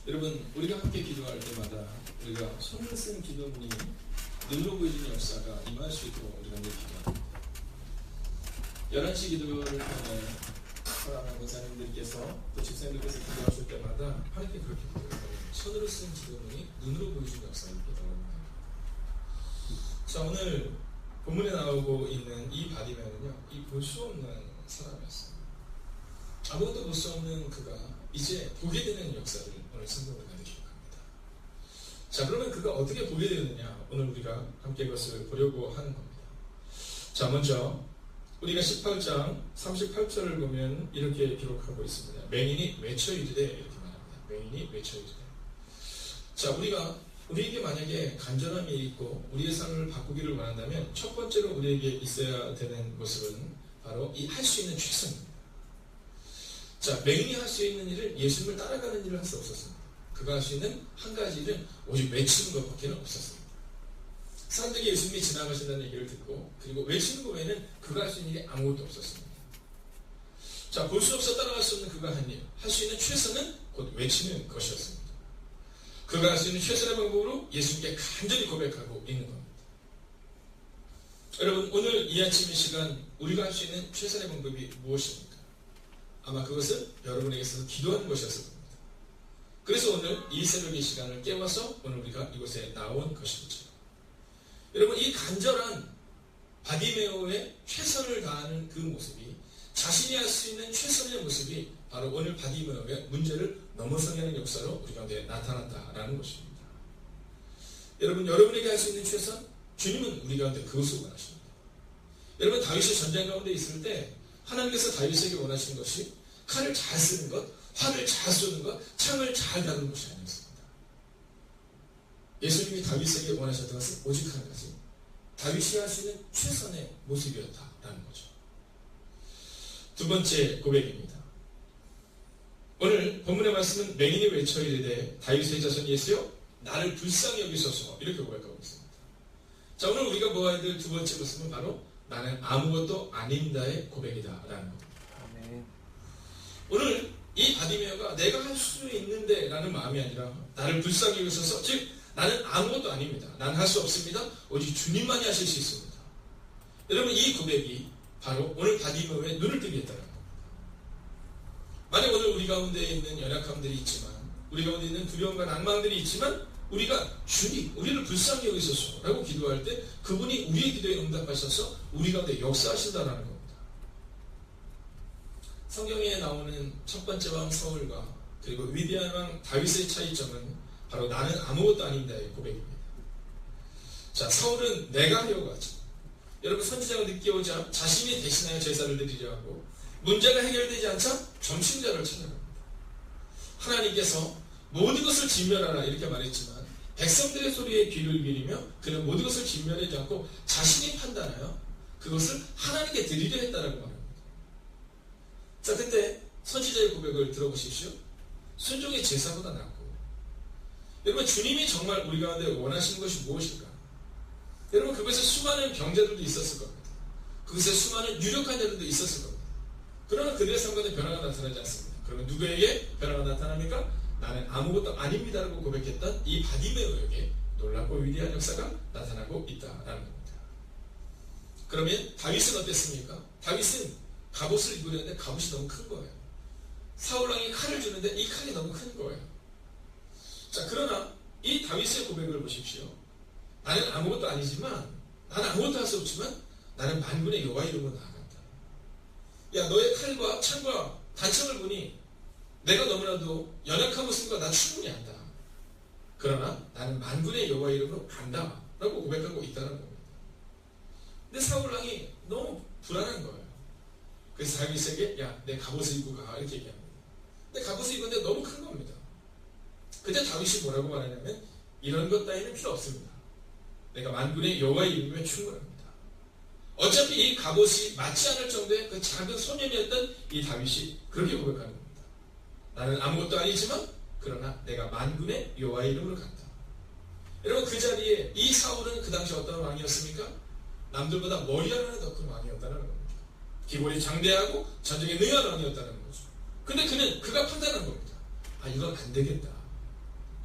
여러분, 우리가 함께 기도할 때마다 우리가 손을 쓴 기도문이 눈으로 보여지는 역사가 임할 수 있도록 우리가 늘 기도합니다. 11시 기도를 통해 사랑하는 권사님들께서 또 집사님들께서 기도하실 때마다 하나님께 그렇게 기도해요. 손으로 쓴 기도문이 눈으로 보여지는 역사가 있도록 합니다. 자, 오늘 본문에 나오고 있는 이 바디메는요, 이 볼 수 없는 사람이었어요. 아무것도 볼 수 없는 그가 이제 보게 되는 역사를 오늘 성경으로 가르치려고 합니다. 자, 그러면 그가 어떻게 보게 되느냐, 오늘 우리가 함께 그것을 보려고 하는 겁니다. 자, 먼저 우리가 18장 38절을 보면 이렇게 기록하고 있습니다. 맹인이 외쳐 이르되, 이렇게 말합니다. 맹인이 외쳐 이르되. 자, 우리에게 만약에 간절함이 있고 우리의 삶을 바꾸기를 원한다면 첫 번째로 우리에게 있어야 되는 모습은 바로 이 할 수 있는 최선입니다. 자, 맹인이 할 수 있는 일을, 예수님을 따라가는 일을 할 수 없었습니다. 그가 할 수 있는 한 가지 일은 오직 외치는 것밖에 없었습니다. 사람들이 예수님이 지나가신다는 얘기를 듣고 그리고 외치는 것 외에는 그가 할 수 있는 일이 아무것도 없었습니다. 자, 볼 수 없어 따라갈 수 없는 그가 한 일, 할 수 있는 최선은 곧 외치는 것이었습니다. 그가 할 수 있는 최선의 방법으로 예수님께 간절히 고백하고 있는 겁니다. 여러분, 오늘 이 아침 이 시간 우리가 할 수 있는 최선의 방법이 무엇입니까? 아마 그것은 여러분에게 있어서 기도하는 것이었을 겁니다. 그래서 오늘 이 새벽의 시간을 깨워서 오늘 우리가 이곳에 나온 것이죠. 여러분, 이 간절한 바디메오의 최선을 다하는 그 모습이, 자신이 할 수 있는 최선의 모습이 바로 오늘 바디메오의 문제를 넘어서게 하는 역사로 우리 가운데 나타났다라는 것입니다. 여러분, 여러분에게 할 수 있는 최선, 주님은 우리 가운데 그것을 원하십니다. 여러분, 다윗이 전쟁 가운데 있을 때 하나님께서 다윗에게 원하시는 것이 칼을 잘 쓰는 것, 활을 잘 쏘는 것, 창을 잘 다루는 것이 아니었습니다. 예수님이 다윗에게 원하셨던 것은 오직 한 가지, 다윗이 할 수 있는 최선의 모습이었다라는 거죠. 두 번째 고백입니다. 오늘 본문의 말씀은 맹인이 외쳐 이르되 다윗의 자손 예수여 나를 불쌍히 여기소서, 이렇게 고백하고 있습니다. 자, 오늘 우리가 보아야 될 두 번째 모습은 바로 나는 아무것도 아닙니다의 고백이다라는 겁니다. 오늘 이 바디메오가 내가 할 수 있는데 라는 마음이 아니라 나를 불쌍히 여기소서, 즉 나는 아무것도 아닙니다. 나는 할 수 없습니다. 오직 주님만이 하실 수 있습니다. 여러분, 이 고백이 바로 오늘 바디메오의 눈을 뜨게 했다는 겁니다. 만약 오늘 우리 가운데 있는 연약함들이 있지만, 우리 가운데 있는 두려움과 낭만들이 있지만, 우리가 주님, 우리를 불쌍히 여기소서 라고 기도할 때 그분이 우리의 기도에 응답하셔서 우리 가운데 역사하신다는 겁니다. 성경에 나오는 첫 번째 왕 사울과 그리고 위대한 왕 다윗의 차이점은 바로 나는 아무것도 아닙니다의 고백입니다. 자, 사울은 내가 하려고 하죠. 여러분, 선지자가 늦게 오자 자신이 대신하여 제사를 드리려 하고, 문제가 해결되지 않자 점심자를 찾아갑니다. 하나님께서 모든 것을 진멸하라 이렇게 말했지만 백성들의 소리에 귀를 기울이며 그는 모든 것을 진멸하지 않고 자신이 판단하여 그것을 하나님께 드리려 했다라고 말합니다. 자, 근데 선지자의 고백을 들어보십시오. 순종의 제사보다 낫고, 여러분, 주님이 정말 우리 가운데 원하시는 것이 무엇일까? 여러분, 그것에 수많은 병자들도 있었을 겁니다. 그것에 수많은 유력한 자들도 있었을 겁니다. 그러나 그들의 삶 가운데 변화가 나타나지 않습니다. 그러면 누구에게 변화가 나타납니까? 나는 아무것도 아닙니다라고 고백했던 이 바디메오에게 놀랍고 위대한 역사가 나타나고 있다라는 겁니다. 그러면 다윗은 어땠습니까? 다윗은 갑옷을 입으려 했는데 갑옷이 너무 큰 거예요. 사울왕이 칼을 주는데 이 칼이 너무 큰 거예요. 자, 그러나 이 다윗의 고백을 보십시오. 나는 아무것도 아니지만, 나는 아무것도 할 수 없지만 나는 만군의 여호와 이름으로 나아간다. 야, 너의 칼과 창과 단창을 보니 내가 너무나도 연약한 모습과 나 충분히 안다. 그러나 나는 만군의 여호와 이름으로 간다 라고 고백하고 있다는 겁니다. 근데 사울왕이 너무 불안한 거예요. 그래서 다윗에게 야, 내 갑옷을 입고 가 이렇게 얘기합니다. 근데 갑옷을 입었는데 너무 큰 겁니다. 그때 다윗이 뭐라고 말하냐면 이런 것 따위는 필요 없습니다. 내가 만군의 여호와의 이름이면 충분합니다. 어차피 이 갑옷이 맞지 않을 정도의 그 작은 소년이었던 이 다윗이 그렇게 고백하는 겁니다. 나는 아무것도 아니지만 그러나 내가 만군의 여호와의 이름으로 간다. 여러분, 그 자리에 이 사울은 그 당시 어떤 왕이었습니까? 남들보다 머리 하나는 더 큰 왕이었다는 겁니다. 기본이 장대하고 전쟁에 능한 왕이었다는 거죠. 근데 그가 판단한 겁니다. 아, 이건 안 되겠다.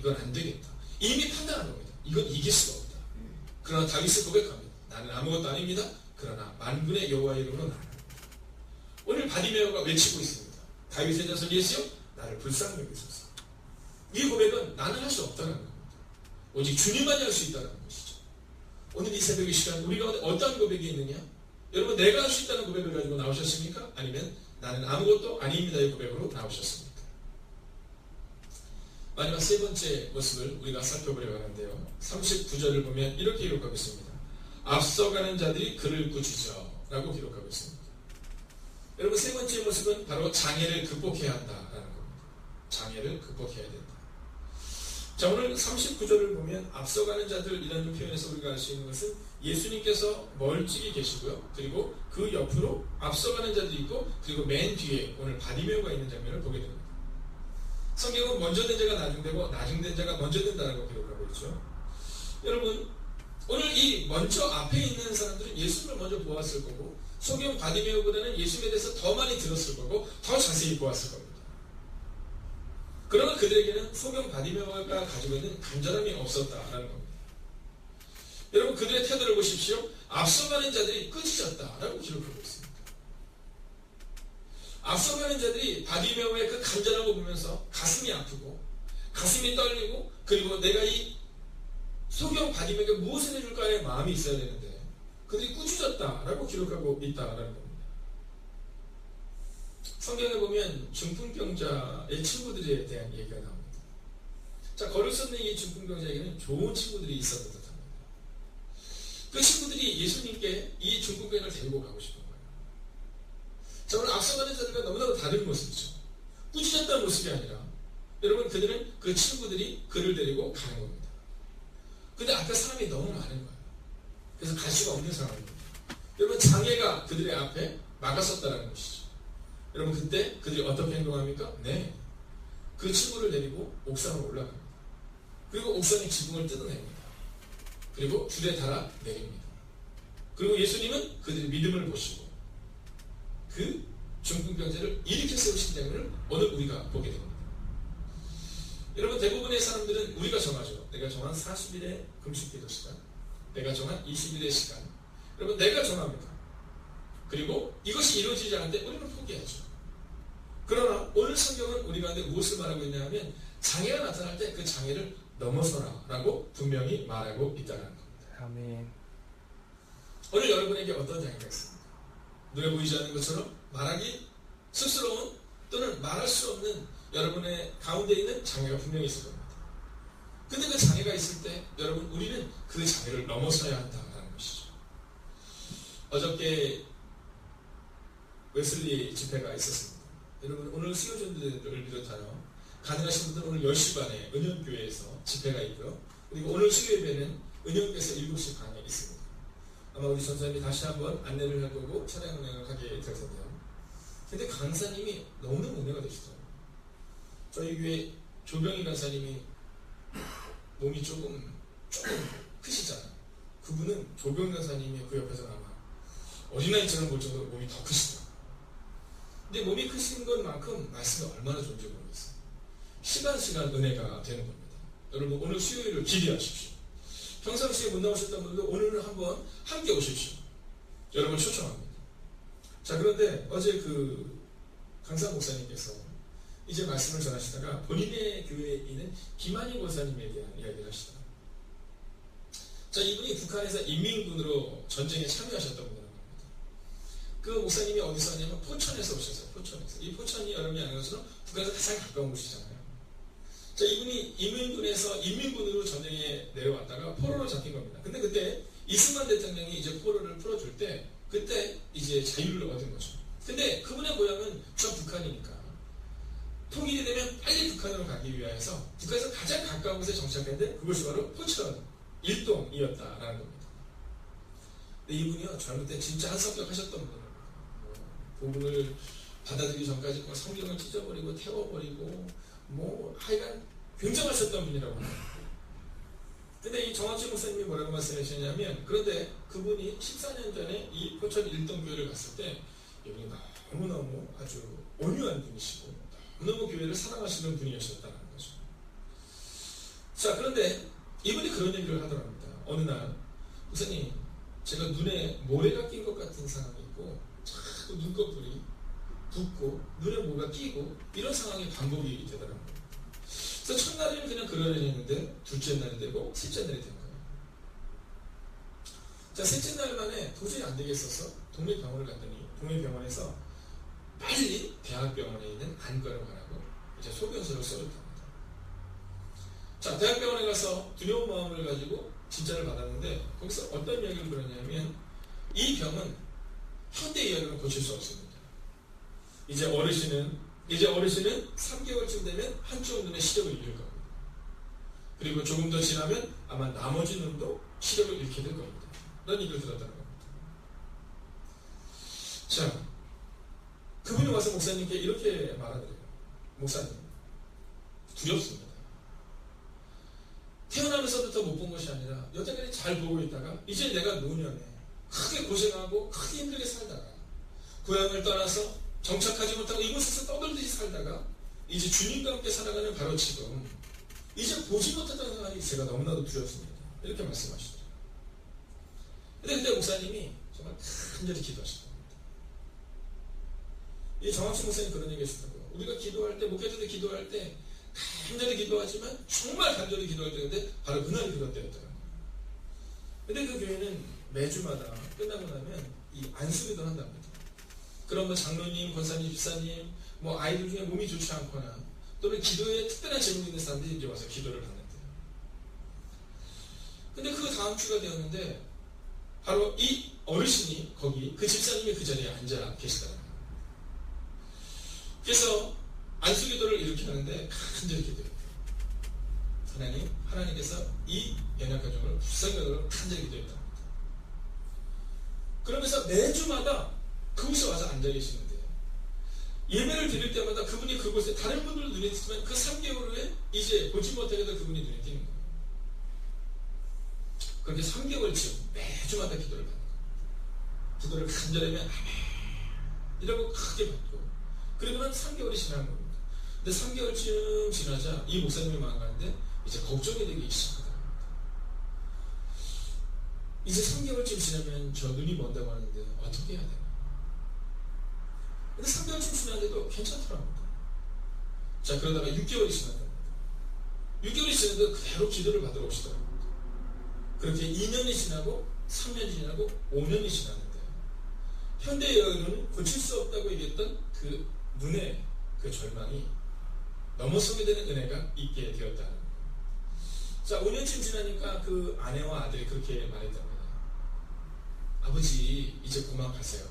이건 안 되겠다. 이미 판단한 겁니다. 이건 이길 수가 없다. 그러나 다윗은 고백합니다. 나는 아무것도 아닙니다. 그러나 만군의 여호와의 이름으로 나아갑니다. 오늘 바디메오가 외치고 있습니다. 다윗의 자손 예수여 나를 불쌍히 여기소서. 이 고백은 나는 할 수 없다는 겁니다. 오직 주님만이 할 수 있다는 것이죠. 오늘 이 새벽 이 시간 우리가 어떤 고백이 있느냐? 여러분 내가 할 수 있다는 고백을 가지고 나오셨습니까? 아니면 나는 아무것도 아닙니다의 고백으로 나오셨습니까? 마지막 세 번째 모습을 우리가 살펴보려고 하는데요. 39절을 보면 이렇게 기록하고 있습니다. 앞서가는 자들이 그를 꾸짖어 라고 기록하고 있습니다. 여러분 세 번째 모습은 바로 장애를 극복해야 한다라는 겁니다. 장애를 극복해야 된다. 자, 오늘 39절을 보면 앞서가는 자들이라는 표현에서 우리가 알 수 있는 것은 예수님께서 멀찍이 계시고요. 그리고 그 옆으로 앞서가는 자도 있고 그리고 맨 뒤에 오늘 바디메오가 있는 장면을 보게 됩니다. 성경은 먼저 된 자가 나중되고 나중된 자가 먼저 된다라고 기록하고 있죠. 여러분 오늘 이 먼저 앞에 있는 사람들은 예수님을 먼저 보았을 거고 소경 바디메오보다는 예수님에 대해서 더 많이 들었을 거고 더 자세히 보았을 겁니다. 그러나 그들에게는 소경 바디메오가 가지고 있는 간절함이 없었다라는 겁니다. 여러분 그들의 태도를 보십시오. 앞서가는 자들이 꾸짖었다라고 기록하고 있습니다. 앞서가는 자들이 바디메오의 그 간절함을 보면서 가슴이 아프고 가슴이 떨리고 그리고 내가 이 소경 바디메오에게 무엇을 해줄까의 마음이 있어야 되는데 그들이 꾸짖었다라고 기록하고 있다라는 겁니다. 성경에 보면 중풍병자의 친구들에 대한 얘기가 나옵니다. 자, 걸을 수 없는 이 중풍병자에게는 좋은 친구들이 있었던 듯합니다. 그 친구들이 예수님께 이 중풍병자를 데리고 가고 싶은 거예요. 자, 오늘 앞서가는 자들과 너무나도 다른 모습이죠. 꾸짖었다는 모습이 아니라 여러분 그들은 그 친구들이 그를 데리고 가는 겁니다. 근데 앞에 사람이 너무 많은 거예요. 그래서 갈 수가 없는 상황입니다. 여러분 장애가 그들의 앞에 막았었다는 것이죠. 여러분 그때 그들이 어떻게 행동합니까? 네, 그 친구를 데리고 옥상으로 올라갑니다. 그리고 옥상의 지붕을 뜯어냅니다. 그리고 줄에 달아 내립니다. 그리고 예수님은 그들의 믿음을 보시고 그 중풍병자를 일으켜 세우신 장면을 오늘 우리가 보게 됩니다. 여러분 대부분의 사람들은 우리가 정하죠. 내가 정한 40일의 금식기도 시간, 내가 정한 20일의 시간, 여러분 내가 정합니다. 그리고 이것이 이루어지지 않을 때 우리는 포기하죠. 그러나 오늘 성경은 우리 가운데 무엇을 말하고 있냐 하면 장애가 나타날 때 그 장애를 넘어서라 라고 분명히 말하고 있다는 겁니다. 아멘. 오늘 여러분에게 어떤 장애가 있습니까? 눈에 보이지 않는 것처럼 말하기 쑥스러운 또는 말할 수 없는 여러분의 가운데 있는 장애가 분명히 있을 겁니다. 근데 그 장애가 있을 때 여러분 우리는 그 장애를 넘어서야 한다는 것이죠. 어저께 웨슬리 집회가 있었습니다. 여러분 오늘 수요전들을 비롯하여 가능하신 분들은 오늘 10시 반에 은영교회에서 집회가 있고요. 그리고 오늘 수요예배는 은영교회에서 7시 반에 있습니다. 아마 우리 전사님이 다시 한번 안내를 할 거고 차량 운행을 하게 될 텐데요. 근데 강사님이 너무너무 은혜가 되시더라고요. 저희 교회 조병희 강사님이 몸이 조금 크시잖아요. 그분은 조병희 강사님이 그 옆에서 아마 어린아이처럼 볼 정도로 몸이 더 크시더라고요. 근데 몸이 크신 것만큼 말씀이 얼마나 좋은지 모르겠어요. 시간 은혜가 되는 겁니다. 여러분 오늘 수요일을 기대하십시오. 평상시에 못 나오셨던 분들 오늘 한번 함께 오십시오. 여러분 초청합니다. 자, 그런데 어제 그 강사 목사님께서 이제 말씀을 전하시다가 본인의 교회에 있는 김한희 권사님에 대한 이야기를 하시더라고요. 자, 이분이 북한에서 인민군으로 전쟁에 참여하셨던 분이라고 합니다. 그 목사님이 어디서 왔냐면 포천에서 오셨어요. 포천에서. 이 포천이 여러분이 아는 것처럼 북한에서 가장 가까운 곳이잖아요. 자, 이분이 인민군으로 전쟁에 내려왔다가 포로로 잡힌 겁니다. 근데 그때 이승만 대통령이 이제 포로를 풀어줄 때 그때 이제 자유를 얻은 거죠. 근데 그분의 고향은 저 북한이니까 통일이 되면 빨리 북한으로 가기 위해서 북한에서 가장 가까운 곳에 정착했는데 그것이 바로 포천 일동이었다라는 겁니다. 근데 이분이요 젊을 때 진짜 한성격하셨던 분이에요. 복음을 받아들이기 전까지 성경을 찢어버리고 태워버리고 하여간 굉장하셨던 분이라고 합니다. 근데 이 정학진 목사님이 뭐라고 말씀하셨냐면 그런데 그분이 14년 전에 이 포천 일동교회를 갔을 때 이분이 너무너무 아주 온유한 분이시고 너무 교회를 사랑하시는 분이셨다는 거죠. 자, 그런데 이분이 그런 얘기를 하더랍니다. 어느 날 목사님, 제가 눈에 모래가 낀 것 같은 상황이 있고 자꾸 눈꺼풀이 붓고 눈에 뭐가 끼고 이런 상황이 반복이 되더라고요. 그래서 첫날에는 그냥 그러려니 했는데 둘째 날이 되고 셋째 날이 된 거예요. 자, 셋째 날 만에 도저히 안 되겠어서 동네 병원을 갔더니 동네 병원에서 빨리 대학병원에 있는 안과를 가라고 이제 소견서를 써줬답니다. 자, 대학병원에 가서 두려운 마음을 가지고 진찰을 받았는데 거기서 어떤 이야기를 들었냐면 이 병은 현대 의학으로 고칠 수 없습니다. 이제 어르신은 3개월쯤 되면 한쪽 눈에 시력을 잃을 겁니다. 그리고 조금 더 지나면 아마 나머지 눈도 시력을 잃게 될 겁니다. 이런 얘기를 들었다는 겁니다. 자, 그분이 와서 목사님께 이렇게 말하더래요. 목사님, 두렵습니다. 태어나면서부터 못 본 것이 아니라 여태까지 잘 보고 있다가 이제 내가 노년에 크게 고생하고 크게 힘들게 살다가 고향을 떠나서 정착하지 못하고 이곳에서 떠들듯이 살다가 이제 주님과 함께 살아가는 바로 지금 이제 보지 못했다는 생각이 제가 너무나도 두렵습니다. 이렇게 말씀하시더라고요. 근데 그때 목사님이 정말 간절히 기도하시더라고요. 이 정학수 목사님 그런 얘기 하시더라고요. 우리가 기도할 때, 목회자들 기도할 때 간절히 기도하지만 정말 간절히 기도할 때인데 바로 그날이 그런 때였더라고요. 근데 그 교회는 매주마다 끝나고 나면 이 안수기도를 한답니다. 그럼 뭐 장로님, 권사님, 집사님, 뭐 아이들 중에 몸이 좋지 않거나 또는 기도에 특별한 제목이 있는 사람들이 이제 와서 기도를 받는데요. 근데 그 다음 주가 되었는데 바로 이 어르신이 거기 그 집사님이 그 자리에 앉아 계시더라고요. 그래서 안수기도를 이렇게 하는데 간절히 기도해요. 하나님께서 이 연약가정을 불쌍하도록 간절히 기도했다. 그러면서 매주마다 그곳에 와서 앉아 계시는데요. 예배를 드릴 때마다 그분이 그곳에 다른 분들도 눈에 띄지만 그 3개월 후에 이제 보지 못하게도 그분이 눈에 띄는 거예요. 그렇게 3개월쯤 매주마다 기도를 받는 거예요. 기도를 간절하면 아멘 이러고 크게 받고 그러고는 3개월이 지난 겁니다. 근데 3개월쯤 지나자 이 목사님이 망가는데 이제 걱정이 되기 시작하더랍니다. 이제 3개월쯤 지나면 저 눈이 먼다고 하는데 어떻게 해야 되나? 근데 3개월쯤 지났는데도 괜찮더랍니다. 자, 그러다가 6개월이 지났답니다. 6개월이 지났는데 그대로 기도를 받으러 오시더랍니다. 그렇게 2년이 지나고 3년이 지나고 5년이 지났는데 현대의학으로는 고칠 수 없다고 얘기했던 그 눈의 그 절망이 넘어서게 되는 은혜가 있게 되었다는 거예요. 자, 5년쯤 지나니까 그 아내와 아들이 그렇게 말했답니다. 아버지, 이제 그만 가세요.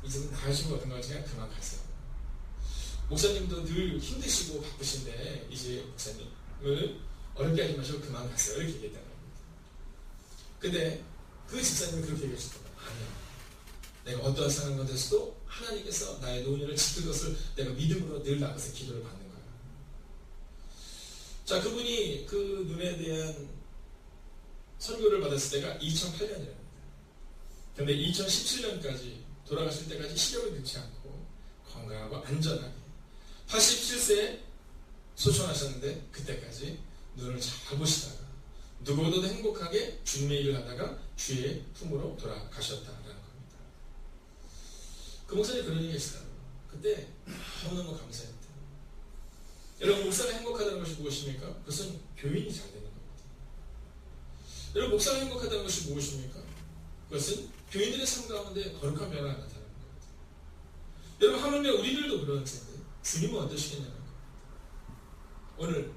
이제 나가신 거 같은 거 그냥 그만 가세요. 목사님도 늘 힘드시고 바쁘신데 이제 목사님을 어렵게 하지 마시고 그만 가세요. 이렇게 얘기했다는 겁니다. 근데 그 집사님이 그렇게 얘기하시더라고요. 아니야. 내가 어떠한 상황 가운데서도 하나님께서 나의 노년을 지킬 것을 내가 믿음으로 늘 나가서 기도를 받는 거예요. 자, 그분이 그 눈에 대한 선교를 받았을 때가 2008년이랍니다. 그런데 2017년까지 돌아가실 때까지 시력을 잃지 않고 건강하고 안전하게 87세에 소천하셨는데 그때까지 눈을 잘 보시다가 누구보다도 행복하게 주님의 일을 하다가 주의 품으로 돌아가셨다라는 겁니다. 그 목사님 그런 얘기 하시더라고요. 그때 너무너무 감사했다. 여러분, 목사가 행복하다는 것이 무엇입니까? 그것은 교인이 잘 되는 겁니다. 여러분, 목사가 행복하다는 것이 무엇입니까? 그것은 교인들의 삶 가운데 거룩한 변화가 나타나는 겁니다. 여러분, 하물며 우리들도 그런 텐데 주님은 어떠시겠냐는 겁니다. 오늘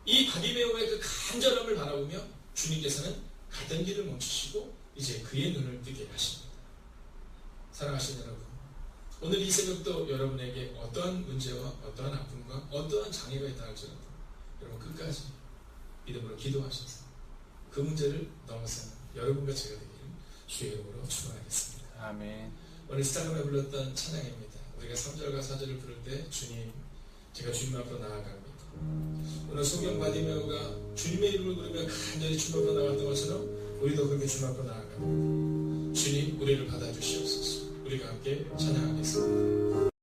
이 바디메오의 그 간절함을 바라보며 주님께서는 가던 길을 멈추시고 이제 그의 눈을 뜨게 하십니다. 사랑하시는 여러분, 오늘 이 새벽도 여러분에게 어떠한 문제와 어떠한 아픔과 어떠한 장애가 있다 할지라도 여러분 끝까지 믿음으로 기도하셔서 그 문제를 넘어서는 여러분과 제가 되기를 주의 이름으로 축원하겠습니다. 아멘. 오늘 스타감에 불렀던 찬양입니다. 우리가 3절과 4절을 부를 때 주님, 제가 주님 앞으로 나아갑니다. 오늘 소경 바디메오가 주님의 이름을 부르며 간절히 주님 앞으로 나갔던 것처럼 우리도 그렇게 주님 앞으로 나아갑니다. 주님, 우리를 받아주시옵소서. 우리가 함께 찬양하겠습니다.